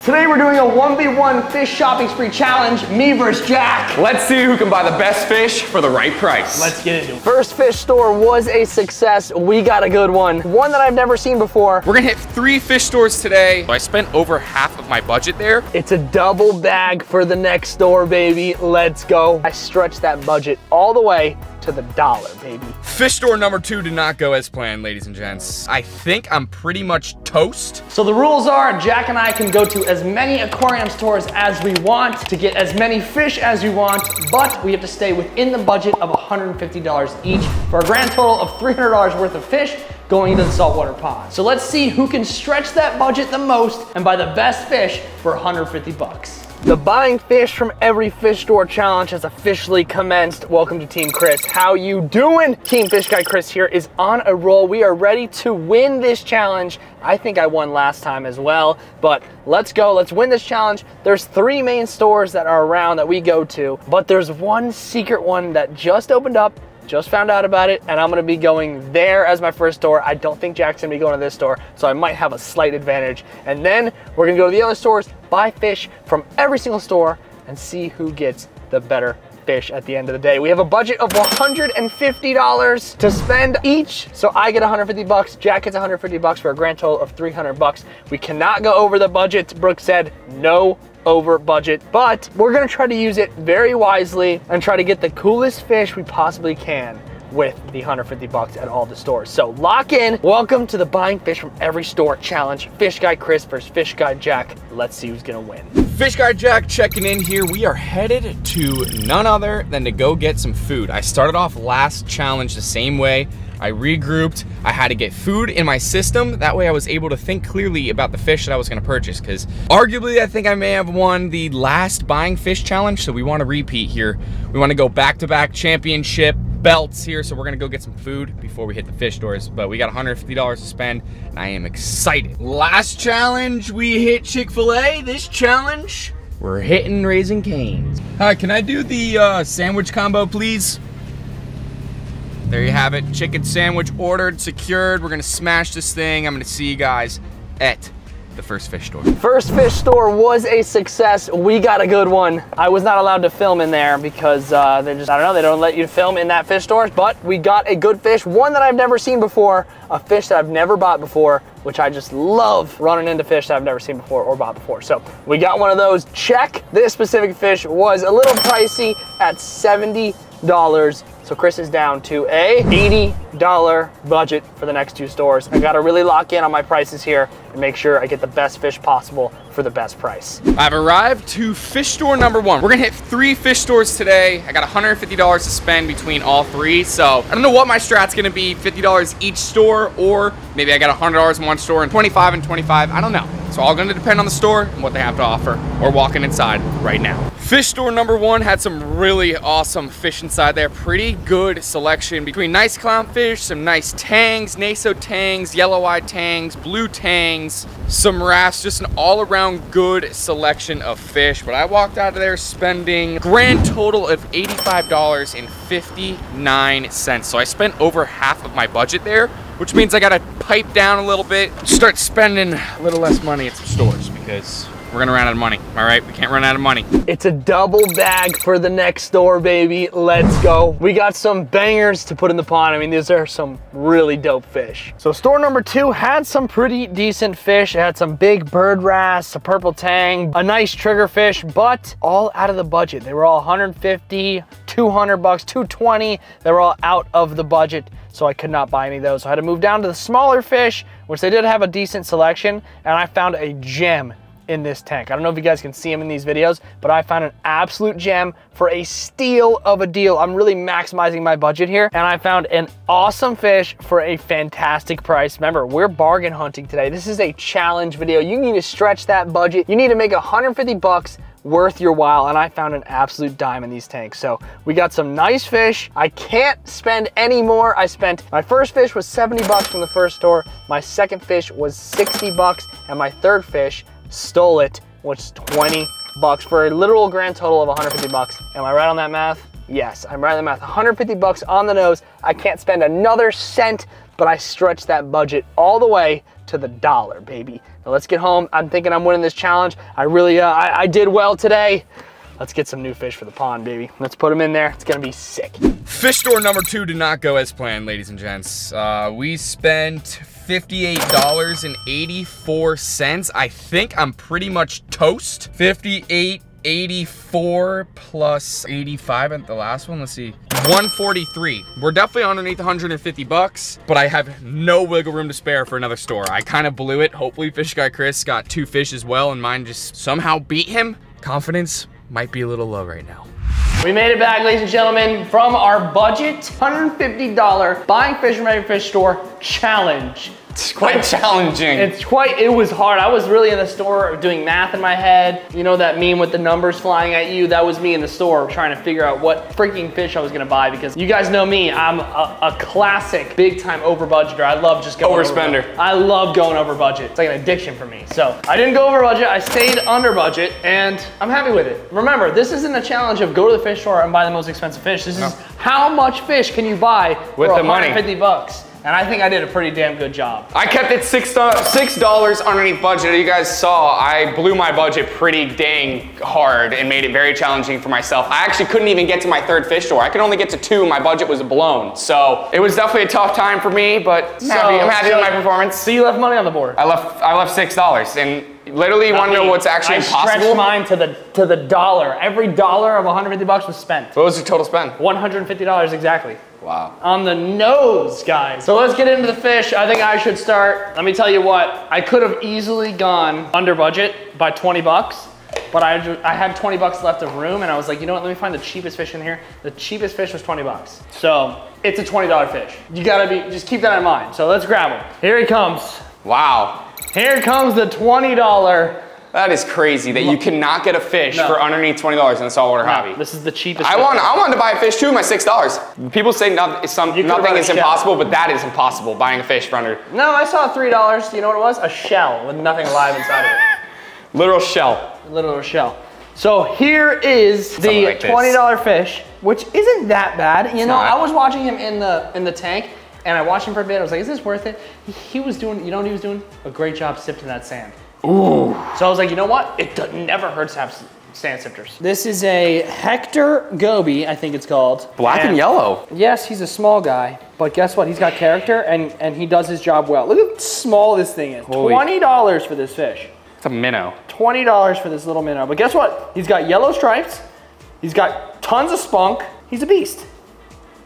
Today we're doing a 1v1 fish shopping spree challenge, me versus Jack. Let's see who can buy the best fish for the right price. Let's get into it. First fish store was a success. We got a good one. One that I've never seen before. We're gonna hit 3 fish stores today. I spent over half of my budget there. It's a double bag for the next store, baby. Let's go. I stretched that budget all the way to the dollar, baby. Fish store number 2 did not go as planned, ladies and gents. I think I'm pretty much toast. So the rules are Jack and I can go to as many aquarium stores as we want to get as many fish as we want, but we have to stay within the budget of $150 each for a grand total of $300 worth of fish going into the saltwater pond. So let's see who can stretch that budget the most and buy the best fish for 150 bucks. The buying fish from every fish store challenge has officially commenced. Welcome to Team Chris. How you doing? Team Fish Guy Chris here is on a roll. We are ready to win this challenge. I think I won last time as well, but let's go. Let's win this challenge. There's 3 main stores that are around that we go to, but there's one secret one that just opened up. Just found out about it, and I'm gonna be going there as my first store. I don't think Jack's gonna be going to this store, so I might have a slight advantage. And then we're gonna go to the other stores, buy fish from every single store, and see who gets the better fish at the end of the day. We have a budget of $150 to spend each, so I get 150 bucks, Jack gets 150 bucks for a grand total of 300 bucks. We cannot go over the budget. Brooke said no over budget, but we're gonna try to use it very wisely and try to get the coolest fish we possibly can with the 150 bucks at all the stores. So lock in. Welcome to the buying fish from every store challenge. Fish Guy Chris versus Fish Guy Jack. Let's see who's gonna win. Fish Guy Jack checking in here. We are headed to none other than to go get some food. I started off last challenge the same way. I regrouped. I had to get food in my system. That way I was able to think clearly about the fish that I was gonna purchase, because arguably I think I may have won the last buying fish challenge, so we wanna repeat here. We wanna go back-to-back championship belts here, so we're gonna go get some food before we hit the fish stores, but we got $150 to spend, and I am excited. Last challenge, we hit Chick-fil-A. This challenge, we're hitting Raising Cane's. Hi, can I do the sandwich combo, please? There you have it, chicken sandwich ordered, secured. We're gonna smash this thing. I'm gonna see you guys at the first fish store. First fish store was a success. We got a good one. I was not allowed to film in there because they just, I don't know, they don't let you film in that fish store, but we got a good fish, one that I've never seen before, a fish that I've never bought before, which I just love running into fish that I've never seen before or bought before. So we got one of those, check. This specific fish was a little pricey at $70. So Chris is down to a $80 budget for the next 2 stores. I gotta really lock in on my prices here and make sure I get the best fish possible for the best price. I've arrived to fish store number 1. We're gonna hit 3 fish stores today. I got $150 to spend between all 3. So I don't know what my strat's gonna be, $50 each store, or maybe I got $100 in one store and 25 and 25, I don't know. It's all gonna depend on the store and what they have to offer. We're walking inside right now. Fish store number 1 had some really awesome fish inside there. Pretty good selection between nice clownfish, some nice tangs, naso tangs, yellow-eyed tangs, blue tangs, some wrasse, just an all-around good selection of fish. But I walked out of there spending a grand total of $85.59. So I spent over half of my budget there, which means I gotta pipe down a little bit, start spending a little less money at some stores, because we're gonna run out of money, all right? We can't run out of money. It's a double bag for the next store, baby. Let's go. We got some bangers to put in the pond. I mean, these are some really dope fish. So store number 2 had some pretty decent fish. It had some big bird wrasse, a purple tang, a nice trigger fish, but all out of the budget. They were all 150, 200 bucks, 220. They were all out of the budget, so I could not buy any of those. So I had to move down to the smaller fish, which they did have a decent selection, and I found a gem in this tank. I don't know if you guys can see them in these videos, but I found an absolute gem for a steal of a deal. I'm really maximizing my budget here, and I found an awesome fish for a fantastic price. Remember, we're bargain hunting today. This is a challenge video. You need to stretch that budget. You need to make 150 bucks worth your while, and I found an absolute dime in these tanks. So we got some nice fish. I can't spend any more. My first fish was 70 bucks from the first store. My second fish was 60 bucks, and my third fish, stole it, which is 20 bucks for a literal grand total of 150 bucks. Am I right on that math? Yes, I'm right on the math. 150 bucks on the nose. I can't spend another cent, but I stretched that budget all the way to the dollar, baby. Now let's get home. I'm thinking I'm winning this challenge. I really, I did well today. Let's get some new fish for the pond, baby. Let's put them in there. It's gonna be sick. Fish store number 2 did not go as planned, ladies and gents. We spent $58.84. I think I'm pretty much toast. 58.84 plus 85 at the last one. Let's see, 143. We're definitely underneath 150 bucks, but I have no wiggle room to spare for another store. I kind of blew it. Hopefully Fish Guy Chris got 2 fish as well and mine just somehow beat him. Confidence might be a little low right now. We made it back, ladies and gentlemen, from our budget $150 buying fish from every fish store challenge. It's quite challenging. It was hard. I was really in the store doing math in my head. You know that meme with the numbers flying at you? That was me in the store trying to figure out what freaking fish I was gonna buy, because you guys know me, I'm a classic big time over budgeter. I love just going overspender. I love going over budget. It's like an addiction for me. So I didn't go over budget, I stayed under budget, and I'm happy with it. Remember, this isn't a challenge of go to the fish store and buy the most expensive fish. This is how much fish can you buy with for the money. 150 bucks. And I think I did a pretty damn good job. I kept it $6 underneath budget. You guys saw, I blew my budget pretty dang hard and made it very challenging for myself. I actually couldn't even get to my 3rd fish store. I could only get to 2, my budget was blown. So it was definitely a tough time for me, but I'm happy with my performance. So you left money on the board? I left $6, and literally, you want to know what's actually possible? I stretched mine to the dollar. Every dollar of 150 bucks was spent. What was your total spend? $150 exactly. Wow. On the nose, guys. So let's get into the fish. I think I should start. Let me tell you what, I could have easily gone under budget by 20 bucks, but I had 20 bucks left of room, and I was like, you know what, let me find the cheapest fish in here. The cheapest fish was 20 bucks. So it's a $20 fish. You gotta just keep that in mind. So let's grab him. Here he comes. Wow. Here comes the $20. That is crazy that you cannot get a fish for underneath $20 in the saltwater hobby. This is the cheapest. I wanted to buy a fish too, my $6. People say nothing is impossible, but that is impossible, buying a fish for under. No, I saw $3. You know what it was? A shell with nothing alive inside of it. Literal shell. Literal shell. So here is the $20 fish, which isn't that bad. You know, I was watching him in the tank, and I watched him for a bit. I was like, is this worth it? He was doing, you know what he was doing? A great job sifting that sand. Ooh. So I was like, you know what? It never hurts to have sand sifters. This is a Hector Goby, I think it's called. Black and yellow. Yes, he's a small guy, but guess what? He's got character, and he does his job well. Look how small this thing is. $20 for this fish. It's a minnow. $20 for this little minnow. But guess what? He's got yellow stripes. He's got tons of spunk. He's a beast.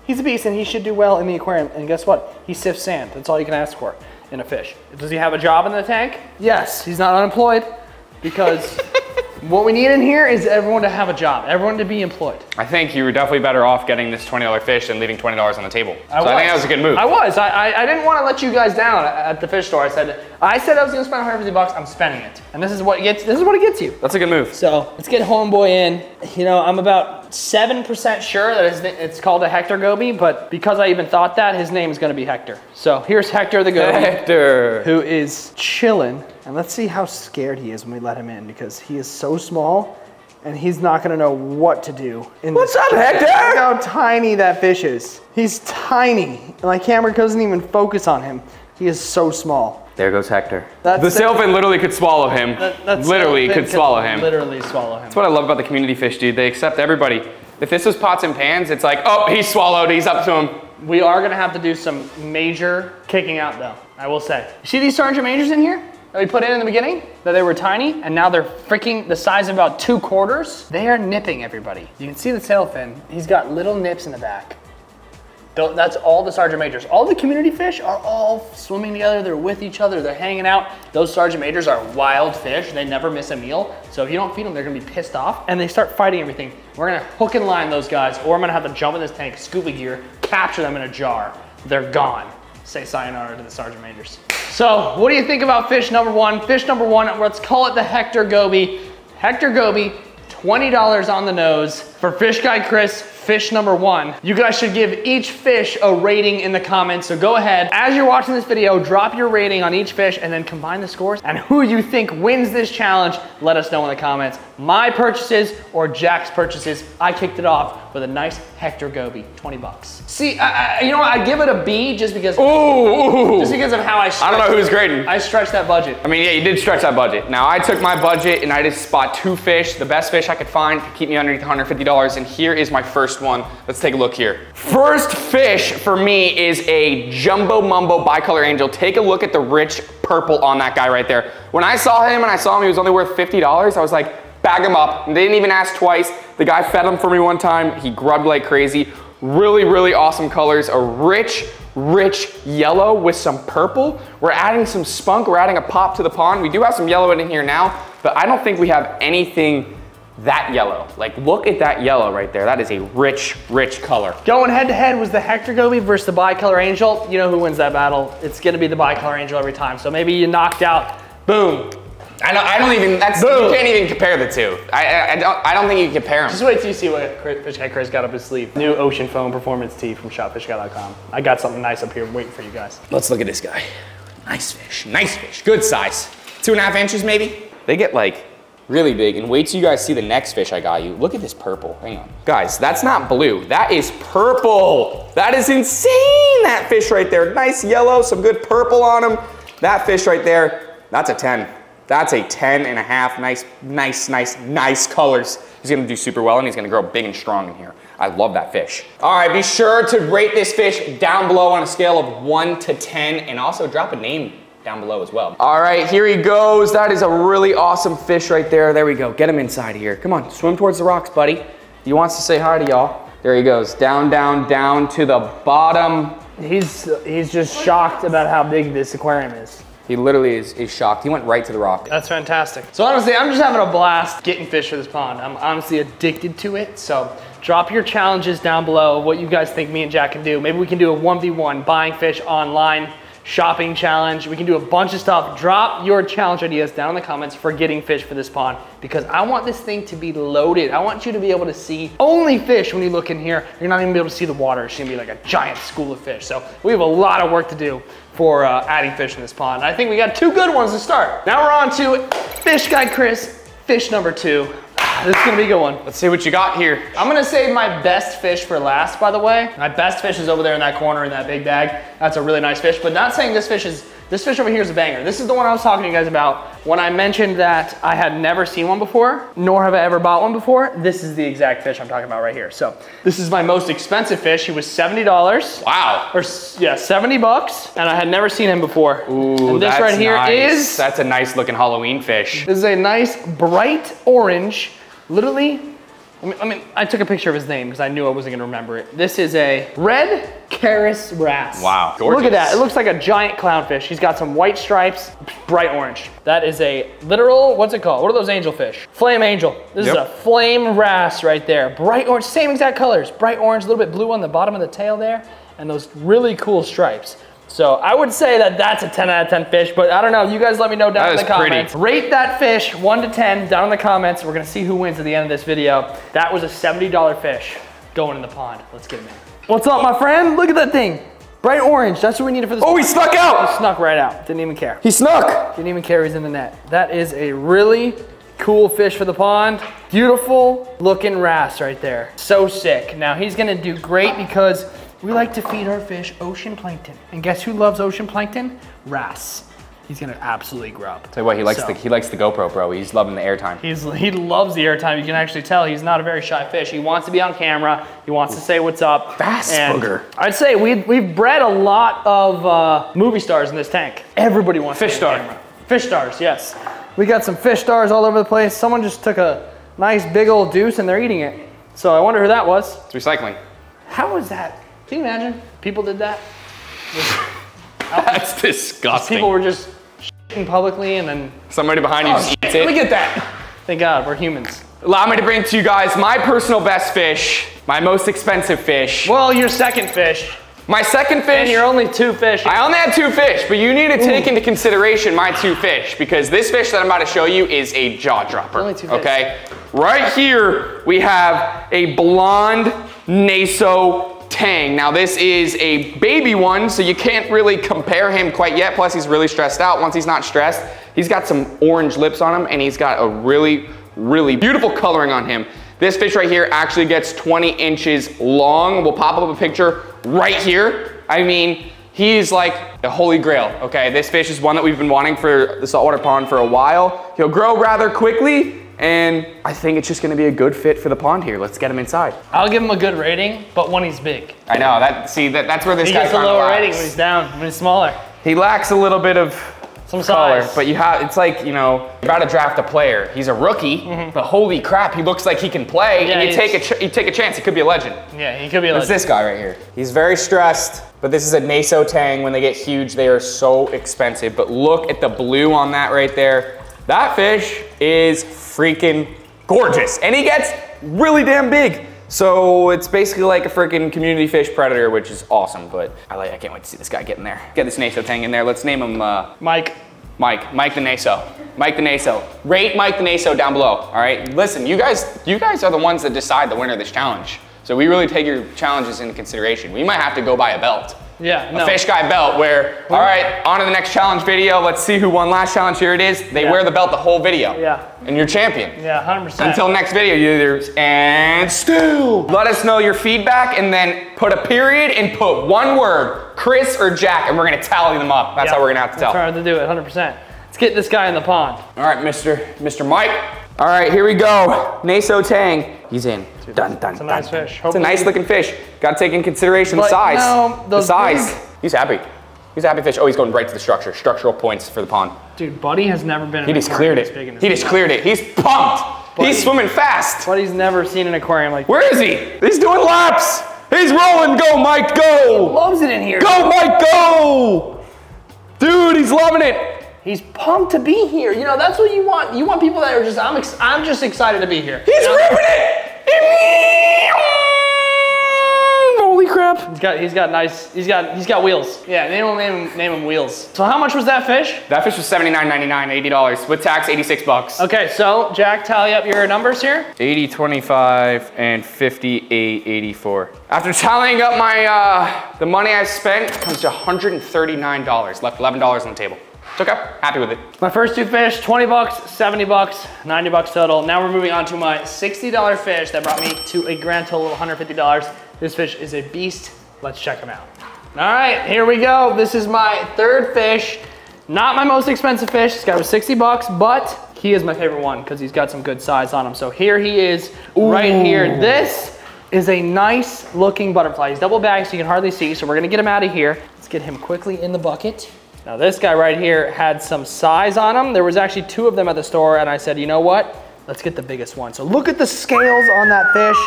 He's a beast, and he should do well in the aquarium. And guess what? He sifts sand. That's all you can ask for in a fish. Does he have a job in the tank? Yes, he's not unemployed, because what we need in here is everyone to have a job, everyone to be employed. I think you were definitely better off getting this $20 fish than leaving $20 on the table. I think that was a good move. I didn't want to let you guys down at the fish store. I said I was gonna spend 150 bucks, I'm spending it. And this is what it gets you. That's a good move. So let's get homeboy in. You know, I'm about 7% sure that it's called a Hector Goby, but because I even thought that, his name is gonna be Hector. So here's Hector the Goby. Hector. Who is chilling. And let's see how scared he is when we let him in, because he is so small and he's not gonna know what to do. What's up, Hector? Look how tiny that fish is. He's tiny. My camera doesn't even focus on him. He is so small. There goes Hector. The sailfin literally could swallow him. Literally could swallow him. Literally swallow him. That's what I love about the community fish, dude. They accept everybody. If this was pots and pans, it's like, oh, he's swallowed, he's up to him. We are gonna have to do some major kicking out though, I will say. You see these sergeant majors in here that we put in the beginning? That they were tiny, and now they're freaking the size of about 2 quarters. They are nipping everybody. You can see the tail fin. He's got little nips in the back. That's all the sergeant majors. All the community fish are all swimming together. They're with each other. They're hanging out. Those sergeant majors are wild fish. They never miss a meal. So if you don't feed them, they're gonna be pissed off, and they start fighting everything. We're gonna hook and line those guys, or I'm gonna have to jump in this tank, scuba gear, capture them in a jar. They're gone. Say sayonara to the sergeant majors. So what do you think about fish number 1? Fish number 1, let's call it the Hector Goby. Hector Goby, $20 on the nose for Fish Guy Chris fish number 1. You guys should give each fish a rating in the comments. So go ahead, as you're watching this video, drop your rating on each fish and then combine the scores. And who you think wins this challenge, let us know in the comments. My purchases or Jack's purchases. I kicked it off with a nice Hector Goby, 20 bucks. See, you know what? I'd give it a B just because, just because of how I don't know who's grading. I stretched that budget. I mean, yeah, you did stretch that budget. Now, I took my budget and I just bought 2 fish, the best fish I could find to keep me underneath $150. And here is my first one. Let's take a look here. First fish for me is a Jumbo Mumbo bicolor angel. Take a look at the rich purple on that guy right there. When I saw him he was only worth $50, I was like, bag him up. And they didn't even ask twice. The guy fed him for me one time. He grubbed like crazy. Really, really awesome colors. A rich yellow with some purple. We're adding some spunk. We're adding a pop to the pond. We do have some yellow in here now, but I don't think we have anything that yellow. Like, look at that yellow right there. That is a rich color. Going head to head was the Hector Goby versus the bicolor angel. You know who wins that battle. It's gonna be the bicolor angel every time. So maybe you knocked out, boom. I don't even, you can't even compare the two. I don't think you can compare them. Just wait till you see what Fish Guy Chris got up his sleeve. New Ocean Foam Performance Tee from shopfishguy.com. I got something nice up here waiting for you guys. Let's look at this guy. Nice fish, good size. 2.5 inches maybe? They get like really big, and wait till you guys see the next fish I got you. Look at this purple, hang on. Guys, that's not blue, that is purple. That is insane, that fish right there. Nice yellow, some good purple on him. That fish right there, that's a 10. That's a 10.5, nice colors. He's gonna do super well and he's gonna grow big and strong in here. I love that fish. All right, be sure to rate this fish down below on a scale of 1 to 10 and also drop a name down below as well. All right, here he goes. That is a really awesome fish right there. There we go, get him inside here. Come on, swim towards the rocks, buddy. He wants to say hi to y'all. There he goes, down to the bottom. He's just shocked about how big this aquarium is. He literally is shocked. He went right to the rock. That's fantastic. So honestly, I'm just having a blast getting fish for this pond. I'm honestly addicted to it. So drop your challenges down below, what you guys think me and Jack can do. Maybe we can do a 1v1 buying fish online, shopping challenge. We can do a bunch of stuff. Drop your challenge ideas down in the comments for getting fish for this pond, because I want this thing to be loaded. I want you to be able to see only fish when you look in here. You're not even gonna be able to see the water. It's gonna be like a giant school of fish. So we have a lot of work to do for adding fish in this pond. I think we got 2 good ones to start. Now we're on to Fish Guy Chris, fish number 2. This is gonna be a good one. Let's see what you got here. I'm gonna save my best fish for last, by the way. My best fish is over there in that corner in that big bag. That's a really nice fish, but not saying this fish over here is a banger. This is the one I was talking to you guys about when I mentioned that I had never seen one before, nor have I ever bought one before. This is the exact fish I'm talking about right here. So this is my most expensive fish. He was $70. Wow. Or yeah, 70 bucks, and I had never seen him before. Ooh, and this that's right here nice. That's a nice looking Halloween fish. This is a nice bright orange, literally, I took a picture of his name because I knew I wasn't gonna remember it. This is a red Charis wrasse. Wow, gorgeous. Look at that, it looks like a giant clownfish. He's got some white stripes, bright orange. That is a literal, what's it called? What are those angelfish? Flame angel. This is a flame wrasse right there. Bright orange, same exact colors. Bright orange, a little bit blue on the bottom of the tail there, and those really cool stripes. So I would say that that's a 10 out of 10 fish, but I don't know. You guys let me know down in the comments. Rate that fish 1 to 10 down in the comments. We're gonna see who wins at the end of this video. That was a $70 fish going in the pond. Let's get him in. What's up, my friend? Look at that thing. Bright orange, that's what we needed for this. Oh, he snuck out. He snuck right out, didn't even care. He snuck. Didn't even care he's in the net. That is a really cool fish for the pond. Beautiful looking wrasse right there. So sick. Now he's gonna do great because we like to feed our fish ocean plankton. And guess who loves ocean plankton? Wrasse. He's gonna absolutely grub. Tell you what, he likes the GoPro, bro. He's loving the airtime. He loves the airtime. You can actually tell he's not a very shy fish. He wants to be on camera. He wants to say what's up. Fast booger. I'd say we've bred a lot of movie stars in this tank. Everybody wants fish to be on camera. Fish stars, yes. We got some fish stars all over the place. Someone just took a nice big old deuce and they're eating it. So I wonder who that was. It's recycling. How was that? Can you imagine? People did that? That's disgusting. People were just shitting publicly and then... Somebody behind you just eats it. Look at that. Thank God, we're humans. Allow me to bring to you guys my personal best fish, my most expensive fish. Well, your second fish. My second fish. And you're only 2 fish. I only had 2 fish, but you need to take into consideration my 2 fish because this fish that I'm about to show you is a jaw dropper. Only 2 fish. Okay? Right here, we have a blonde Naso Tang. Now this is a baby one, so you can't really compare him quite yet. Plus he's really stressed out. Once he's not stressed, he's got some orange lips on him and he's got a really, really beautiful coloring on him. This fish right here actually gets 20 inches long. We'll pop up a picture right here. I mean, he's like a holy grail, okay? This fish is one that we've been wanting for the saltwater pond for a while. He'll grow rather quickly, and I think it's just gonna be a good fit for the pond here. Let's get him inside. I'll give him a good rating, but when he's big. I know, that's where this guy gets a lower rating when he's down, when he's smaller. He lacks a little bit of some color, size. but it's like, you know, you're about to draft a player. He's a rookie, but holy crap, he looks like he can play, Yeah, and you take a chance, he could be a legend. Yeah, he could be a legend. It's this guy right here. He's very stressed, but this is a Naso Tang. When they get huge, they are so expensive, but look at the blue on that right there. That fish is freaking gorgeous, and he gets really damn big. So it's basically like a freaking community fish predator, which is awesome, but I can't wait to see this guy get in there. Get this Naso Tang in there. Let's name him Mike the Naso. Mike the Naso. Rate Mike the Naso down below, all right? Listen, you guys are the ones that decide the winner of this challenge. So we really take your challenges into consideration. We might have to go buy a belt. Yeah, A fish guy belt where, all right, on to the next challenge video. Let's see who won last challenge. Here it is. They wear the belt the whole video. Yeah. And you're champion. Yeah, 100%. Until next video, and still. Let us know your feedback and then put a period and put one word, Chris or Jack, and we're gonna tally them up. That's how we're gonna have to tell. We're trying to do it, 100%. Let's get this guy in the pond. All right, Mr. Mike. All right, here we go. Naso Tang. He's in. Dun, dun, It's a nice dun. fish. It's a nice looking fish. Got to take in consideration the But size. no, The size. big- He's happy. He's a happy fish. Oh, he's going right to the structure. Structural points for the pond. Dude, Buddy has never been in He an just aquarium cleared this big in it. his He just life. cleared it. He's pumped. He's swimming fast. Buddy's never seen an aquarium like Where is he? He's doing laps. He's rolling. Go, Mike, go. loves it in here. Go, Mike, go. Dude, he's loving it. He's pumped to be here. You know, that's what you want. You want people that are just, I'm just excited to be here. He's ripping it. Holy crap. He's got wheels. Yeah, name him Wheels. So how much was that fish? That fish was $79.99, $80. With tax, 86 bucks. Okay, so Jack, tally up your numbers here. 80, 25, and 58, 84. After tallying up my the money I've spent, it comes to $139. Left $11 on the table. It's okay, happy with it. My first two fish, 20 bucks, 70 bucks, 90 bucks total. Now we're moving on to my $60 fish that brought me to a grand total of $150. This fish is a beast. Let's check him out. All right, here we go. This is my third fish. Not my most expensive fish. This guy was 60 bucks, but he is my favorite one because he's got some good size on him. So here he is, right here. This is a nice looking butterfly. He's double bagged so you can hardly see. So we're gonna get him out of here. Let's get him quickly in the bucket. Now this guy right here had some size on him. There was actually two of them at the store and I said, you know what? Let's get the biggest one. So look at the scales on that fish.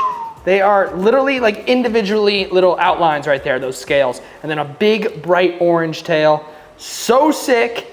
They are literally like individually little outlines right there, those scales. And then a big bright orange tail. So sick.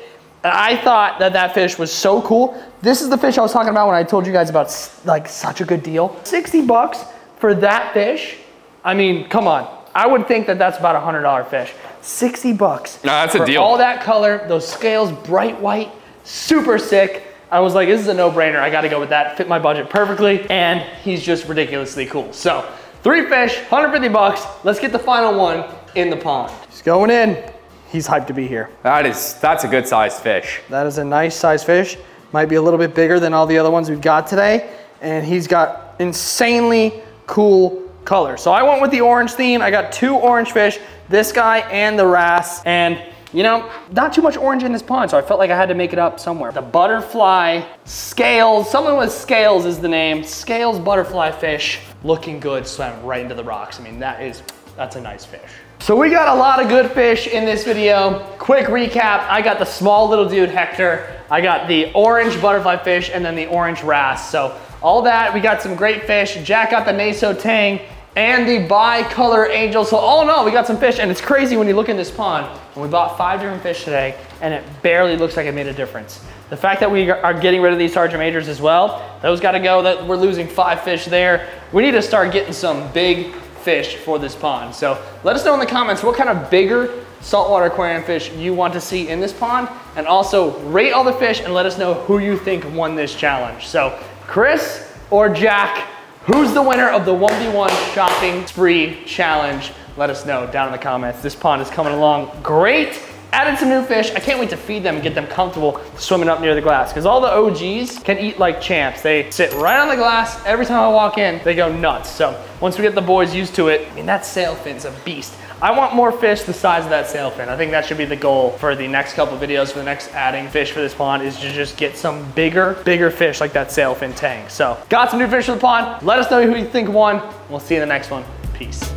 And I thought that fish was so cool. This is the fish I was talking about when I told you guys about like such a good deal. 60 bucks for that fish. I mean, come on. I would think that that's about a $100 fish. 60 bucks. No, that's a deal. All that color, those scales, bright white, super sick. I was like, this is a no-brainer. I gotta go with that. Fit my budget perfectly, and he's just ridiculously cool. So, 3 fish, 150 bucks. Let's get the final one in the pond. He's going in. He's hyped to be here. That's a good sized fish. That is a nice sized fish. Might be a little bit bigger than all the other ones we've got today, and he's got insanely cool color. So I went with the orange theme. I got 2 orange fish, this guy and the wrasse, and you know, not too much orange in this pond, so I felt like I had to make it up somewhere. The butterfly scales, something with scales is the name. Scales butterfly fish, looking good, swam right into the rocks. I mean, that's a nice fish. So we got a lot of good fish in this video. Quick recap, I got the small little dude, Hector. I got the orange butterfly fish and then the orange wrasse. So all that, we got some great fish. Jack got the Naso Tang and the bi-color angel. So all in all, we got some fish, and it's crazy when you look in this pond, and we bought 5 different fish today, and it barely looks like it made a difference. The fact that we are getting rid of these sergeant majors as well, those gotta go. That we're losing 5 fish there. We need to start getting some big fish for this pond. So let us know in the comments what kind of bigger saltwater aquarium fish you want to see in this pond, and also rate all the fish and let us know who you think won this challenge. So Chris or Jack Who's the winner of the 1v1 shopping spree challenge? Let us know down in the comments. This pond is coming along great. Added some new fish. I can't wait to feed them and get them comfortable swimming up near the glass, because all the OGs can eat like champs. They sit right on the glass. Every time I walk in, they go nuts. So once we get the boys used to it, I mean, that sailfin's a beast. I want more fish the size of that sailfin. I think that should be the goal for the next couple of videos, for the next adding fish for this pond, is to just get some bigger fish like that sailfin tang. So got some new fish for the pond. Let us know who you think won. We'll see you in the next one. Peace.